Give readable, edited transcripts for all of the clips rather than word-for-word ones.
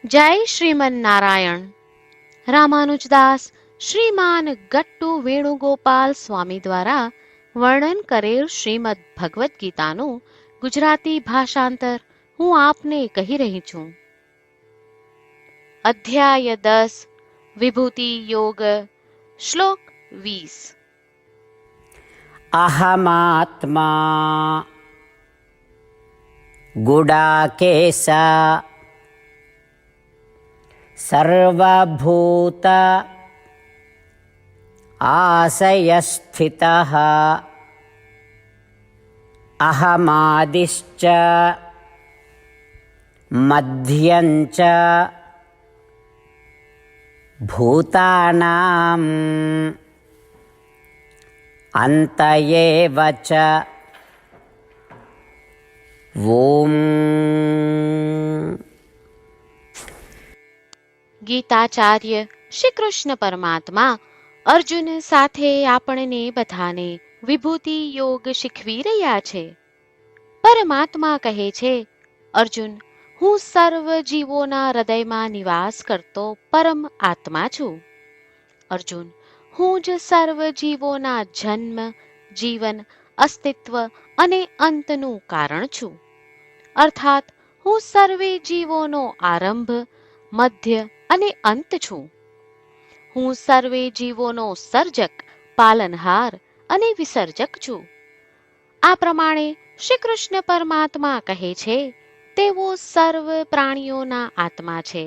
જય શ્રીમન નારાયણ. રામાનુજદાસ શ્રીમાન ગટ્ટુ વેણુગોપાલ સ્વામી દ્વારા વર્ણન કરેલ શ્રીમદ ભગવદ્ ગીતાનું ગુજરાતી ભાષાંતર હું આપને કહી રહી છું. અધ્યાય 10 વિભૂતિ યોગ, શ્લોક 20. અહમાત્મા ગુડાકેશા સર્વભૂત આશયસ્થિતઃ અહમાદિશ્ચ મધ્યંચ ભૂતાનામ અંત એવ ચ. ઓમ. ગીતાચાર્ય શ્રી કૃષ્ણ પરમાત્મા અર્જુન સાથે આપણને બધાને વિભૂતિ યોગ શીખવી રહ્યા છે. પરમાત્મા કહે છે, અર્જુન, હું સર્વ જીવોના હૃદયમાં નિવાસ કરતો પરમ આત્મા છું. અર્જુન, હું જ સર્વ જીવોના જન્મ, જીવન, અસ્તિત્વ અને અંતનું કારણ છું. અર્થાત હું સર્વે જીવોનો આરંભ, મધ્ય અને અંત છું. હું સર્વે જીવોનો સર્જક, પાલનહાર અને વિસર્જક છું. આ પ્રમાણે શ્રી કૃષ્ણ પરમાત્મા કહે છે, તેઓ સર્વ પ્રાણીઓના આત્મા છે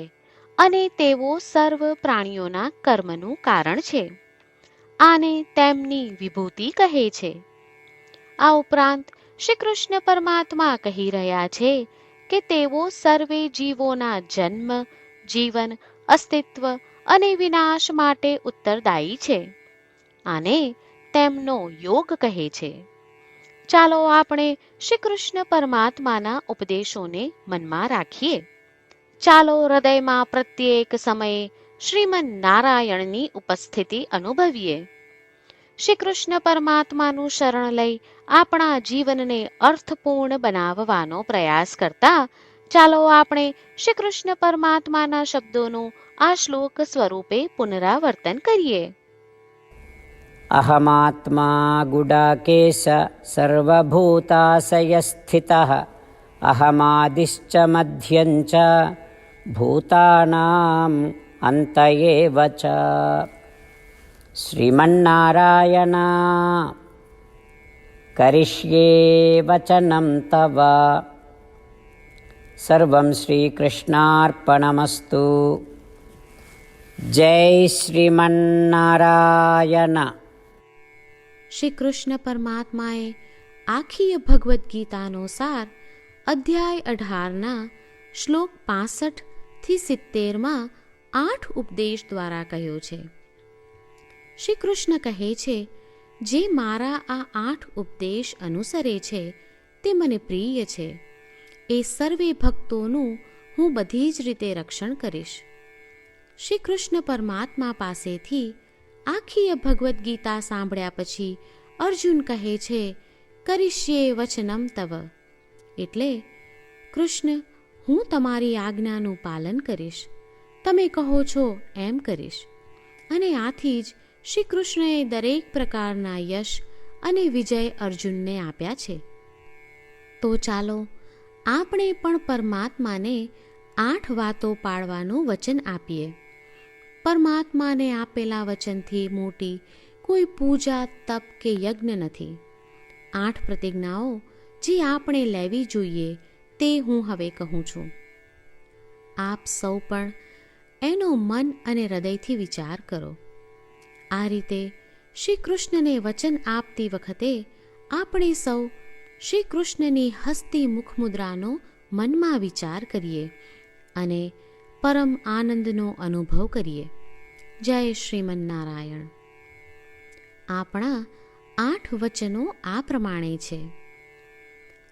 અને તેઓ સર્વ પ્રાણીઓના કર્મનું કારણ છે. આને તેમની વિભૂતિ કહે છે. આ ઉપરાંત શ્રી કૃષ્ણ પરમાત્મા કહી રહ્યા છે કે તેઓ સર્વે જીવોના જન્મ, જીવન, અસ્તિત્વ અને વિનાશ માટે ઉત્તરદાયી છે. આને તેમનો યોગ કહે છે. ચાલો આપણે શ્રી કૃષ્ણ પરમાત્માના ઉપદેશોને મનમાં રાખીએ. ચાલો હૃદયમાં પ્રત્યેક સમયે શ્રીમન નારાયણની ઉપસ્થિતિ અનુભવીએ. શ્રી કૃષ્ણ પરમાત્માનું શરણ લઈ આપણા જીવનને અર્થપૂર્ણ બનાવવાનો પ્રયાસ કરતા ચાલો આપણે શ્રી કૃષ્ણ પરમાત્માના શબ્દોનું આ શ્લોક સ્વરૂપે પુનરાવર્તન કરીએ. અહમાત્મા ગુડાકેશ સર્વભૂતાશયસ્થિતઃ અહમાદિશ્ચ મધ્યંચ ભૂતાનામ અંત એવ ચ. શ્રીમન્નારાયણ કરિષ્યે વચનમ તવ. સર્વં શ્રીકૃષ્ણાર્પણમસ્તુ. જય શ્રીમન્નારાયણ. શ્રી કૃષ્ણ પરમાત્માએ આખી ભગવદ્ ગીતાનો સાર અધ્યાય 18ના શ્લોક 65 થી 70માં 8 ઉપદેશ દ્વારા કહ્યો છે. શ્રી કૃષ્ણ કહે છે, જે મારા આ 8 ઉપદેશ અનુસરે છે તે મને પ્રિય છે. એ સર્વે ભક્તોનું હું બધી જ રીતે રક્ષણ કરીશ. શ્રી કૃષ્ણ પરમાત્મા પાસેથી આખી ભગવદ્ ગીતા સાંભળ્યા પછી અર્જુન કહે છે, કરિષ્યે વચનમ તવ. એટલે, કૃષ્ણ, હું તમારી આજ્ઞાનું પાલન કરીશ. તમે કહો છો એમ કરીશ. અને આથી જ શ્રી કૃષ્ણએ દરેક પ્રકારના યશ અને વિજય અર્જુનને આપ્યા છે. તો ચાલો આપણે પણ પરમાત્માને 8 વાતો પાળવાનું વચન આપીએ. પરમાત્માને આપેલા વચનથી મોટી કોઈ પૂજા, તપ કે યજ્ઞ નથી. 8 પ્રતિજ્ઞાઓ જે આપણે લેવી જોઈએ તે હું હવે કહું છું. આપ સૌ પણ એનો મન અને હૃદયથી વિચાર કરો. આ રીતે શ્રી કૃષ્ણને વચન આપતી વખતે આપણે સૌ શ્રી કૃષ્ણની હસતી મુખમુદ્રાનો મનમાં વિચાર કરીએ અને પરમ આનંદનો અનુભવ કરીએ. જય શ્રીમન્નારાયણ. આપણા 8 વચનો આ પ્રમાણે છે.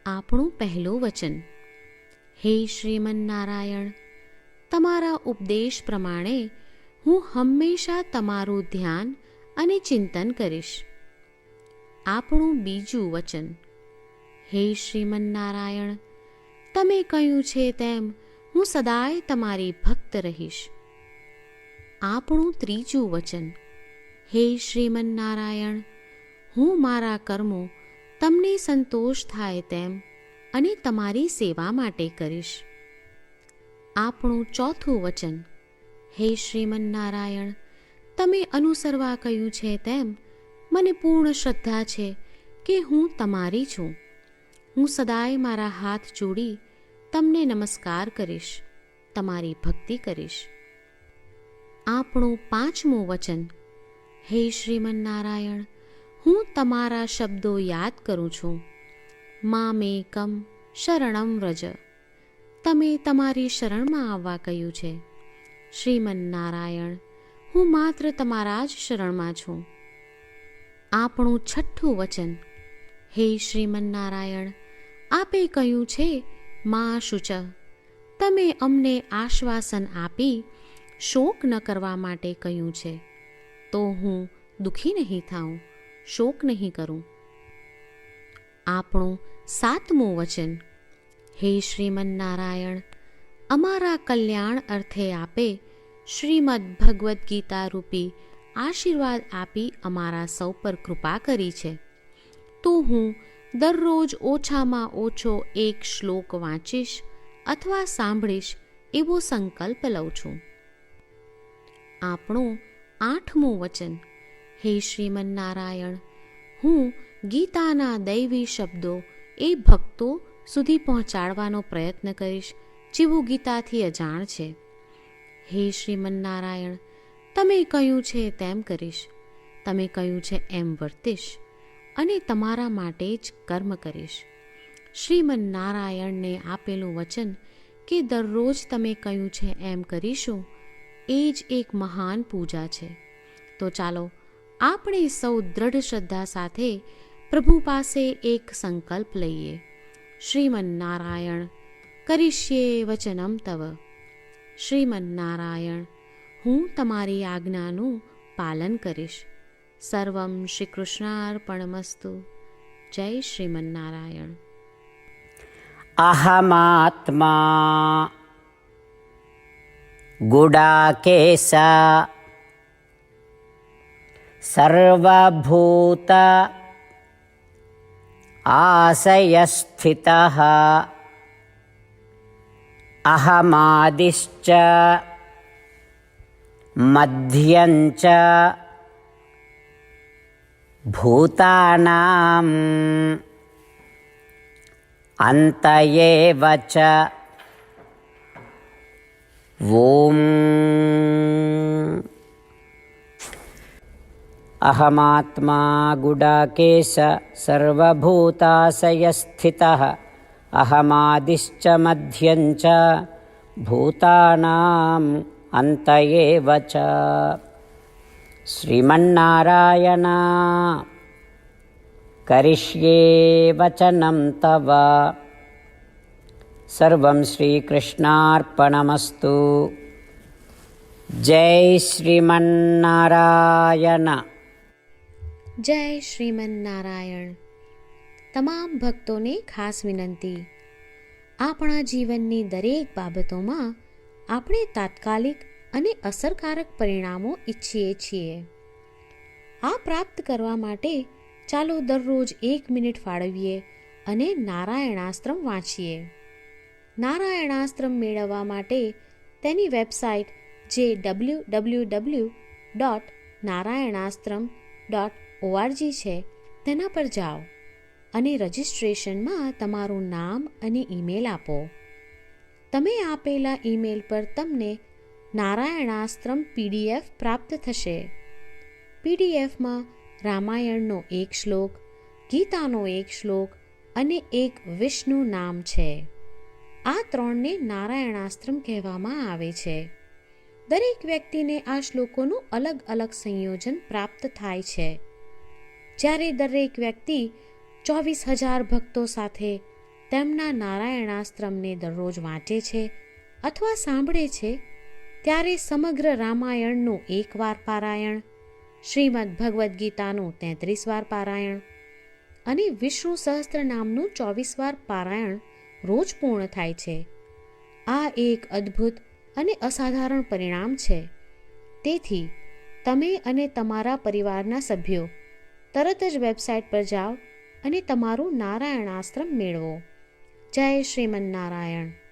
આપણું પહેલું વચન, હે શ્રીમન્નારાયણ, તમારા ઉપદેશ પ્રમાણે હું હંમેશા તમારું ધ્યાન અને ચિંતન કરીશ. આપણું બીજું વચન, હે શ્રીમન્નારાયણ, તમે કહ્યું છે તેમ હું સદાય તમારી ભક્ત રહીશ. આપણું ત્રીજું વચન. હે શ્રીમન્નારાયણ, હું મારા કર્મો તમને સંતોષ થાય તેમ અને તમારી સેવા માટે કરીશ. આપણું ચોથું વચન. હે શ્રીમન્નારાયણ, તમે અનુસરવા કહ્યું છે તેમ મને પૂર્ણ શ્રદ્ધા છે કે હું તમારી છું. હું સદાય મારા હાથ જોડી તમને નમસ્કાર કરીશ, તમારી ભક્તિ કરીશ. આપણું પાંચમું વચન. હે શ્રીમન્નારાયણ, હું તમારા શબ્દો યાદ કરું છું. મામેકમ શરણમ વ્રજ. તમે તમારી શરણમાં આવવા કહ્યું છે. શ્રીમન્નારાયણ, હું માત્ર તમારા જ શરણમાં છું. આપણું છઠ્ઠું વચન. હે શ્રીમન્નારાયણ, આપે કહ્યું છે મા શુચ. તમે અમને આશ્વાસન આપી શોક ન કરવા માટે કહ્યું છે, તો હું દુઃખી નહીં થાઉં, શોક નહીં કરું. આપણું સાતમું વચન. હે શ્રીમન્નારાયણ, અમારા કલ્યાણ અર્થે આપે શ્રીમદ્ ભગવદ્ ગીતા રૂપી આશીર્વાદ આપી અમારા સૌ પર કૃપા કરી છે, તો હું દરરોજ ઓછામાં ઓછો એક શ્લોક વાંચીશ અથવા સાંભળીશ એવો સંકલ્પ લઉં છું. આપણું આઠમું વચન. હે શ્રીમન્નારાયણ, હું ગીતાના દૈવી શબ્દો એ ભક્તો સુધી પહોંચાડવાનો પ્રયત્ન કરીશ જેઓ ગીતાથી અજાણ છે. હે શ્રીમન્નારાયણ, તમે કહ્યું છે તેમ કરીશ, તમે કહ્યું છે એમ વર્તીશ અને તમારા માટે જ કર્મ કરીશ. શ્રીમન્નારાયણને આપેલું વચન કે દરરોજ તમે કહ્યું છે એમ કરીશું, એ જ એક મહાન પૂજા છે. તો ચાલો આપણે સૌ દ્રઢ શ્રદ્ધા સાથે પ્રભુ પાસે એક સંકલ્પ લઈએ. શ્રીમન્નારાયણ, કરીશ્યે વચનમ તવ. શ્રીમન્નારાયણ, હું તમારી આજ્ઞાનું પાલન કરીશ. સર્વમ શ્રી કૃષ્ણાર્પણમસ્તુ. જય શ્રીમન્નારાયણ. અહમાત્મા ગુડાકેશ સર્વભૂત આશયસ્થિતઃ અહમાદિશ્ચ મધ્યંચ ભૂતાનાં અંત એવ ચ. ઓમ. અહમાત્મા ગુડાકેશ સર્વભૂતાશયસ્થિતઃ અહમાદિશ્ચ મધ્યંચ ભૂતાનાં અંત એવ ચ. શ્રીમન્નારાયણ, કરીષ્યે વચનમ તવ. સર્વં શ્રીકૃષ્ણાર્પણમસ્તુ. જય શ્રીમન્નારાયણ. જય શ્રીમન્નારાયણ. તમામ ભક્તોને ખાસ વિનંતી. આપણા જીવનની દરેક બાબતોમાં આપણે તાત્કાલિક અને અસરકારક પરિણામો ઈચ્છીએ છીએ. આ પ્રાપ્ત કરવા માટે ચાલો દરરોજ 1 મિનિટ ફાળવીએ અને નારાયણાસ્ત્રમ વાંચીએ. નારાયણાસ્ત્રમ મેળવવા માટે તેની વેબસાઇટ જે www.narayanaastram.org છે તેના પર જાઓ અને રજિસ્ટ્રેશનમાં તમારું નામ અને ઈમેલ આપો. તમે આપેલા ઈમેલ પર તમને નારાયણાસ્ત્રમ PDF પ્રાપ્ત થશે. PDFમાં રામાયણનો એક શ્લોક, ગીતાનો એક શ્લોક અને એક વિષ્ણુ નામ છે. આ 3ને નારાયણાસ્ત્રમ કહેવામાં આવે છે. દરેક વ્યક્તિને આ શ્લોકોનું અલગ અલગ સંયોજન પ્રાપ્ત થાય છે. જ્યારે દરેક વ્યક્તિ 24,000 ભક્તો સાથે તેમના નારાયણાસ્ત્રમને દરરોજ વાંચે છે અથવા સાંભળે છે, ત્યારે સમગ્ર રામાયણનું 1 વાર પારાયણ, શ્રીમદ્ ભગવદ્ ગીતાનું 33 વાર પારાયણ અને વિષ્ણુ સહસ્ત્ર નામનું 24 વાર પારાયણ રોજ પૂર્ણ થાય છે. આ એક અદ્ભુત અને અસાધારણ પરિણામ છે. તેથી તમે અને તમારા પરિવારના સભ્યો તરત જ વેબસાઇટ પર જાઓ અને તમારું નારાયણાસ્ત્ર મેળવો. જય શ્રીમન્નારાયણ.